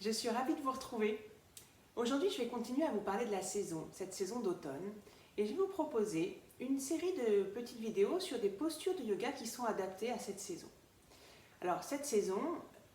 je suis ravie de vous retrouver. Aujourd'hui, je vais continuer à vous parler de la saison, cette saison d'automne, et je vais vous proposer une série de petites vidéos sur des postures de yoga qui sont adaptées à cette saison. Alors, cette saison,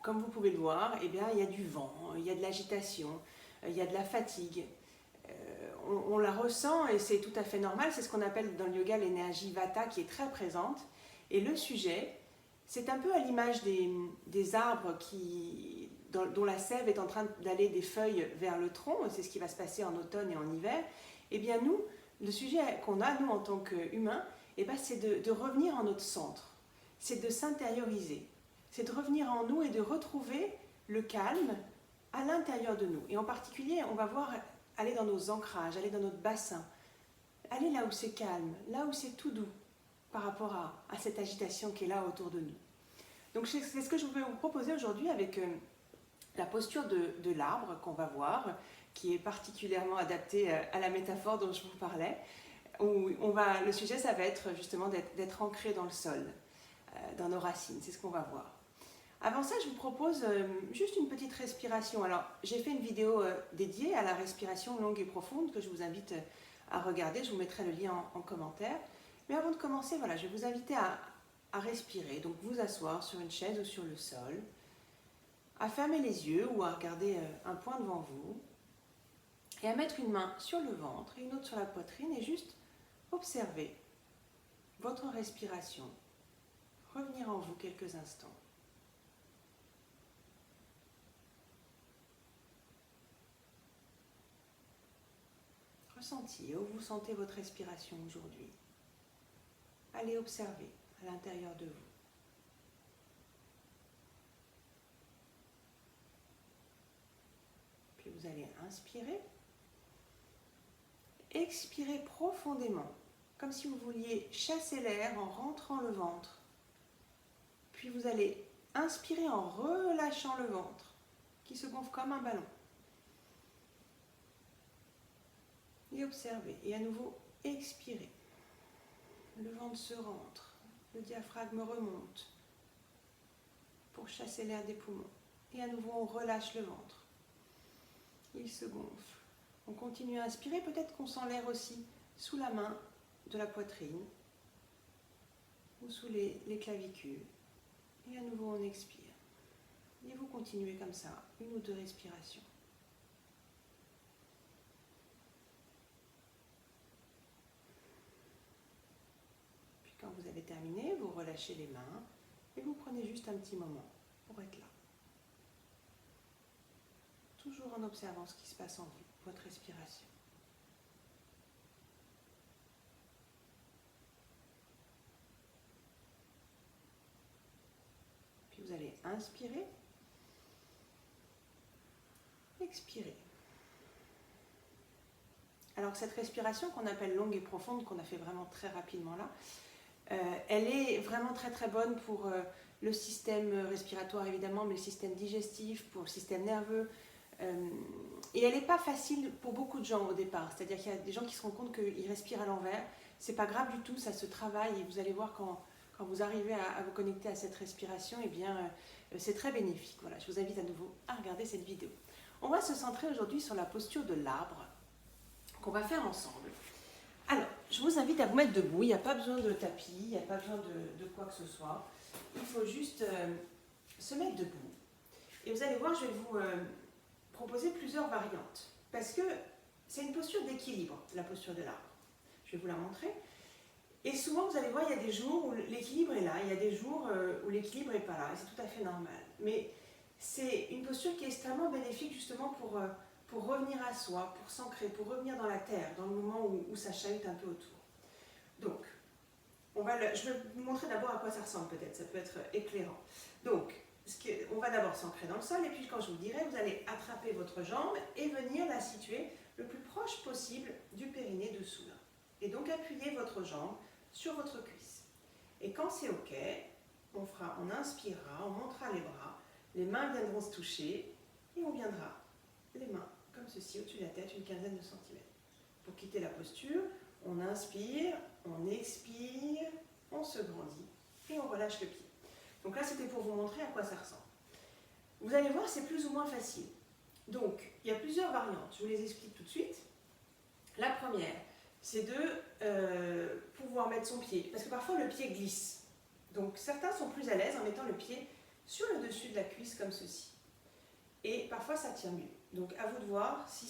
comme vous pouvez le voir, eh bien, il y a du vent, il y a de l'agitation, il y a de la fatigue. On la ressent et c'est tout à fait normal, c'est ce qu'on appelle dans le yoga l'énergie Vata qui est très présente. Et le sujet, c'est un peu à l'image des arbres dont la sève est en train d'aller des feuilles vers le tronc, c'est ce qui va se passer en automne et en hiver. Eh bien nous, le sujet qu'on a, nous en tant qu'humains, eh bien, c'est de revenir en notre centre, c'est de s'intérioriser, c'est de revenir en nous et de retrouver le calme à l'intérieur de nous. Et en particulier, on va voir aller dans nos ancrages, aller dans notre bassin, aller là où c'est calme, là où c'est tout doux par rapport à cette agitation qui est là autour de nous. Donc c'est ce que je vais vous proposer aujourd'hui avec la posture de l'arbre qu'on va voir, qui est particulièrement adaptée à la métaphore dont je vous parlais. Où le sujet, ça va être justement d'être ancré dans le sol, dans nos racines, c'est ce qu'on va voir. Avant ça, je vous propose juste une petite respiration. Alors, j'ai fait une vidéo dédiée à la respiration longue et profonde que je vous invite à regarder. Je vous mettrai le lien en commentaire. Mais avant de commencer, voilà, je vais vous inviter à respirer. Donc, vous asseoir sur une chaise ou sur le sol, à fermer les yeux ou à regarder un point devant vous et à mettre une main sur le ventre et une autre sur la poitrine et juste observer votre respiration. Revenir en vous quelques instants. Ressentez où vous sentez votre respiration aujourd'hui. Allez observer à l'intérieur de vous. Puis vous allez inspirer. Expirez profondément, comme si vous vouliez chasser l'air en rentrant le ventre. Puis vous allez inspirer en relâchant le ventre, qui se gonfle comme un ballon. Et observez. Et à nouveau, expirez. Le ventre se rentre, le diaphragme remonte pour chasser l'air des poumons. Et à nouveau, on relâche le ventre. Il se gonfle. On continue à inspirer, peut-être qu'on sent l'air aussi sous la main de la poitrine ou sous les clavicules. Et à nouveau, on expire. Et vous continuez comme ça, une ou deux respirations. Quand vous avez terminé, vous relâchez les mains et vous prenez juste un petit moment pour être là. Toujours en observant ce qui se passe en vous, votre respiration. Puis vous allez inspirer, expirer. Alors cette respiration qu'on appelle longue et profonde, qu'on a fait vraiment très rapidement là, elle est vraiment très très bonne pour le système respiratoire évidemment, mais le système digestif, pour le système nerveux. Et elle n'est pas facile pour beaucoup de gens au départ. C'est-à-dire qu'il y a des gens qui se rendent compte qu'ils respirent à l'envers. C'est pas grave du tout, ça se travaille et vous allez voir quand vous arrivez à vous connecter à cette respiration, eh bien c'est très bénéfique. Voilà, je vous invite à nouveau à regarder cette vidéo. On va se centrer aujourd'hui sur la posture de l'arbre qu'on va faire ensemble. Alors, je vous invite à vous mettre debout, il n'y a pas besoin de tapis, il n'y a pas besoin de quoi que ce soit. Il faut juste se mettre debout. Et vous allez voir, je vais vous proposer plusieurs variantes. Parce que c'est une posture d'équilibre, la posture de l'arbre. Je vais vous la montrer. Et souvent, vous allez voir, il y a des jours où l'équilibre est là, il y a des jours où l'équilibre n'est pas là, et c'est tout à fait normal. Mais c'est une posture qui est extrêmement bénéfique justement pour revenir à soi, pour s'ancrer, pour revenir dans la terre, dans le moment où ça chahute un peu autour. Donc, je vais vous montrer d'abord à quoi ça ressemble peut-être, ça peut être éclairant. Donc, on va d'abord s'ancrer dans le sol, et puis quand je vous dirai, vous allez attraper votre jambe et venir la situer le plus proche possible du périnée dessous là. Et donc, appuyez votre jambe sur votre cuisse. Et quand c'est OK, on inspirera, on montera les bras, les mains viendront se toucher, et on viendra les mains comme ceci au-dessus de la tête, une quinzaine de centimètres. Pour quitter la posture, on inspire, on expire, on se grandit et on relâche le pied. Donc là, c'était pour vous montrer à quoi ça ressemble. Vous allez voir, c'est plus ou moins facile. Donc, il y a plusieurs variantes, je vous les explique tout de suite. La première, c'est de pouvoir mettre son pied, parce que parfois le pied glisse. Donc certains sont plus à l'aise en mettant le pied sur le dessus de la cuisse comme ceci. Et parfois ça tient mieux. Donc à vous de voir si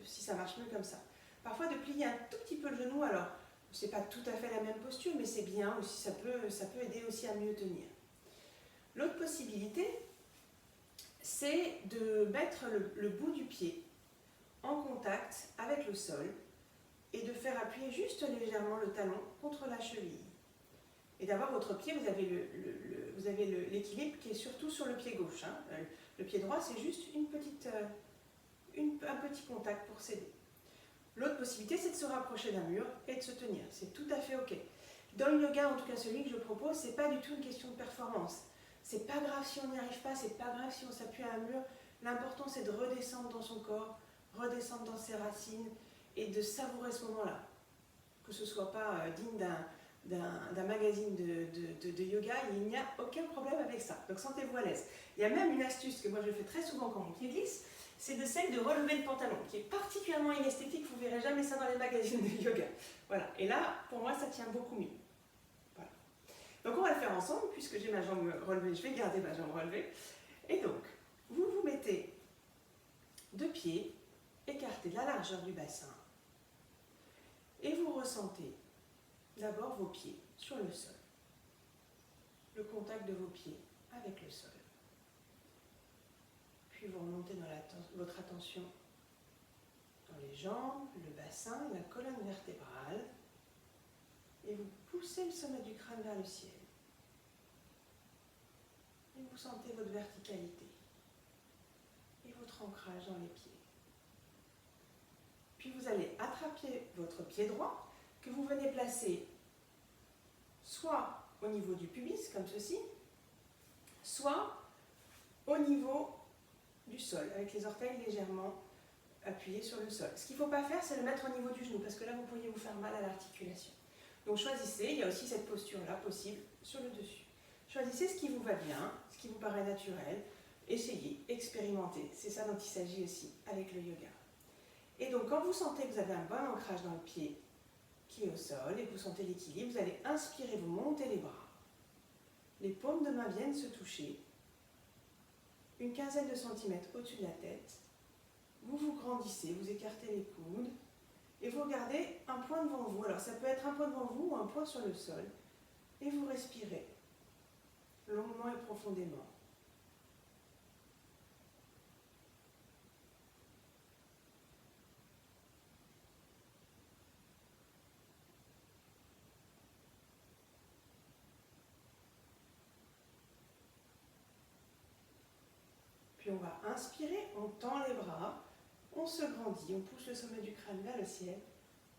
ça marche mieux comme ça. Parfois de plier un tout petit peu le genou, alors c'est pas tout à fait la même posture, mais c'est bien aussi, ça peut aider aussi à mieux tenir. L'autre possibilité, c'est de mettre le bout du pied en contact avec le sol et de faire appuyer juste légèrement le talon contre la cheville. Et d'avoir votre pied, vous avez l'équilibre qui est surtout sur le pied gauche. Hein. Le pied droit, c'est juste un petit contact pour s'aider. L'autre possibilité, c'est de se rapprocher d'un mur et de se tenir. C'est tout à fait OK. Dans le yoga, en tout cas celui que je propose, c'est pas du tout une question de performance. C'est pas grave si on n'y arrive pas, c'est pas grave si on s'appuie à un mur. L'important, c'est de redescendre dans son corps, redescendre dans ses racines et de savourer ce moment-là. Que ce ne soit pas digne d'un magazine de yoga, il n'y a aucun problème avec ça. Donc sentez-vous à l'aise. Il y a même une astuce que moi je fais très souvent quand mon pied glisse, c'est de celle de relever le pantalon, qui est particulièrement inesthétique, vous ne verrez jamais ça dans les magazines de yoga. Voilà. Et là, pour moi, ça tient beaucoup mieux. Voilà. Donc on va le faire ensemble, puisque j'ai ma jambe relevée, je vais garder ma jambe relevée. Et donc, vous vous mettez deux pieds écartés de la largeur du bassin, et vous ressentez d'abord vos pieds sur le sol, le contact de vos pieds avec le sol. Puis vous remontez votre attention dans les jambes, le bassin, la colonne vertébrale, et vous poussez le sommet du crâne vers le ciel. Et vous sentez votre verticalité et votre ancrage dans les pieds. Puis vous allez attraper votre pied droit, que vous venez placer soit au niveau du pubis, comme ceci, soit au niveau du sol, avec les orteils légèrement appuyés sur le sol. Ce qu'il ne faut pas faire, c'est le mettre au niveau du genou, parce que là, vous pourriez vous faire mal à l'articulation. Donc choisissez, il y a aussi cette posture-là possible sur le dessus. Choisissez ce qui vous va bien, ce qui vous paraît naturel. Essayez, expérimentez. C'est ça dont il s'agit aussi avec le yoga. Et donc, quand vous sentez que vous avez un bon ancrage dans le pied qui est au sol et que vous sentez l'équilibre, vous allez inspirer, vous montez les bras. Les paumes de main viennent se toucher. Une quinzaine de centimètres au-dessus de la tête. Vous vous grandissez, vous écartez les coudes et vous regardez un point devant vous. Alors, ça peut être un point devant vous ou un point sur le sol. Et vous respirez longuement et profondément. Puis on va inspirer, on tend les bras, on se grandit, on pousse le sommet du crâne vers le ciel,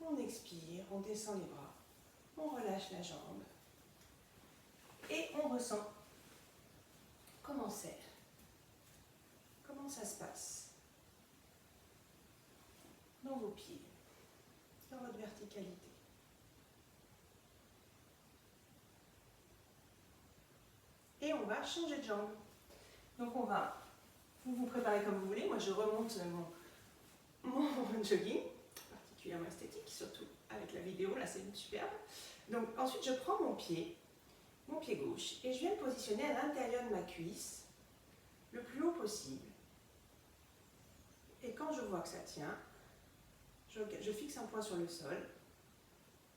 on expire, on descend les bras, on relâche la jambe et on ressent comment c'est, comment ça se passe dans vos pieds, dans votre verticalité. Et on va changer de jambe. Donc on va, vous vous préparez comme vous voulez, moi je remonte mon jogging, particulièrement esthétique, surtout avec la vidéo, là c'est superbe. Donc ensuite je prends mon pied gauche, et je viens le positionner à l'intérieur de ma cuisse, le plus haut possible. Et quand je vois que ça tient, je fixe un point sur le sol,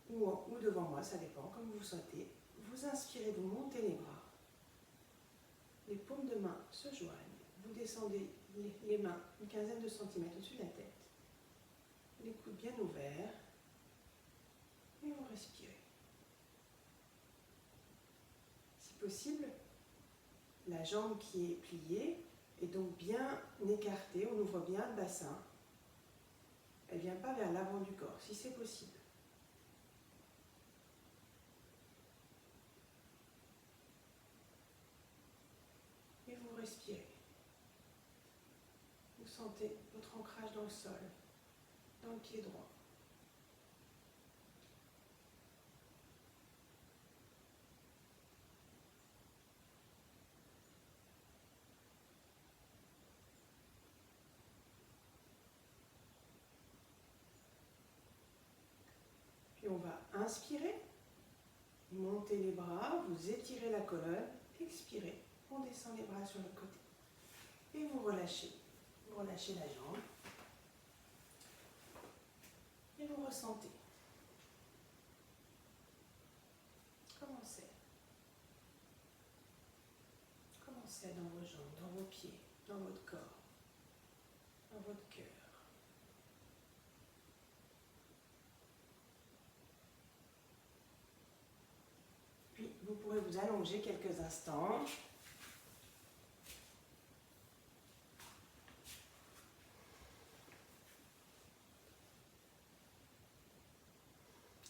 ou devant moi, ça dépend, comme vous souhaitez. Vous inspirez, vous montez les bras, les paumes de main se joignent, vous descendez les mains une quinzaine de centimètres au-dessus de la tête, les coudes bien ouverts, et vous respirez. Si possible, la jambe qui est pliée est donc bien écartée, on ouvre bien le bassin. Elle ne vient pas vers l'avant du corps, si c'est possible. Et vous respirez. Vous sentez votre ancrage dans le sol, dans le pied droit. Puis on va inspirer, montez les bras, vous étirez la colonne, expirez, on descend les bras sur le côté. Et vous relâchez la jambe. Et vous ressentez. Comment c'est? Comment c'est dans vos jambes, dans vos pieds, dans votre corps, dans votre cœur? Puis vous pourrez vous allonger quelques instants.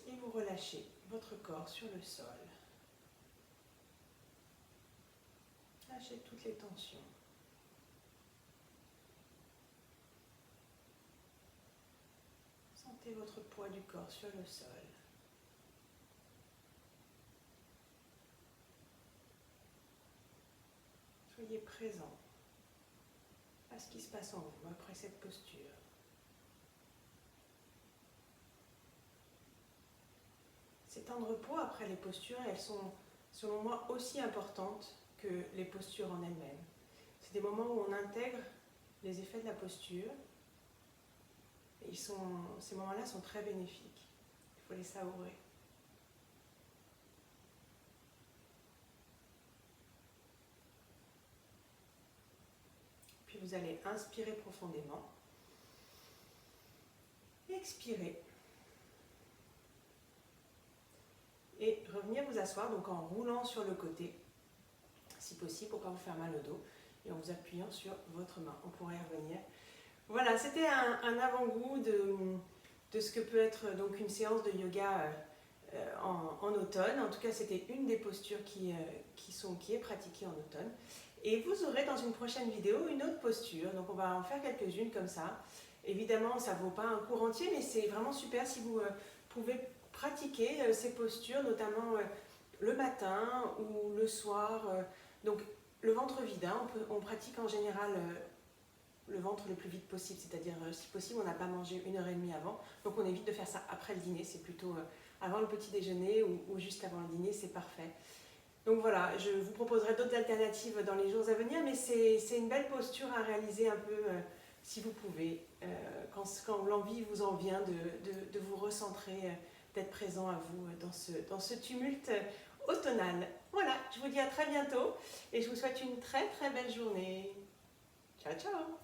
Et vous relâchez votre corps sur le sol. Lâchez toutes les tensions. Sentez votre poids du corps sur le sol. Soyez présent à ce qui se passe en vous après cette posture. Ces temps de repos après les postures, elles sont, selon moi, aussi importantes que les postures en elles-mêmes. C'est des moments où on intègre les effets de la posture. Et ces moments-là sont très bénéfiques. Il faut les savourer. Puis vous allez inspirer profondément. Expirer. Et revenir vous asseoir donc en roulant sur le côté, si possible, pour ne pas vous faire mal au dos, et en vous appuyant sur votre main. On pourrait y revenir. Voilà, c'était un avant-goût de ce que peut être donc une séance de yoga en automne. En tout cas, c'était une des postures qui est pratiquée en automne. Et vous aurez dans une prochaine vidéo une autre posture. Donc on va en faire quelques-unes comme ça. Évidemment, ça ne vaut pas un cours entier, mais c'est vraiment super si vous pouvez pratiquer ces postures, notamment le matin ou le soir. Donc le ventre vide, hein, on pratique en général le ventre le plus vite possible, c'est-à-dire si possible on n'a pas mangé 1h30 avant, donc on évite de faire ça après le dîner, c'est plutôt avant le petit déjeuner ou juste avant le dîner, c'est parfait. Donc voilà, je vous proposerai d'autres alternatives dans les jours à venir, mais c'est une belle posture à réaliser un peu si vous pouvez, quand l'envie vous en vient de vous recentrer, d'être présent à vous dans ce tumulte automnal. Voilà, je vous dis à très bientôt et je vous souhaite une très très belle journée. Ciao ciao!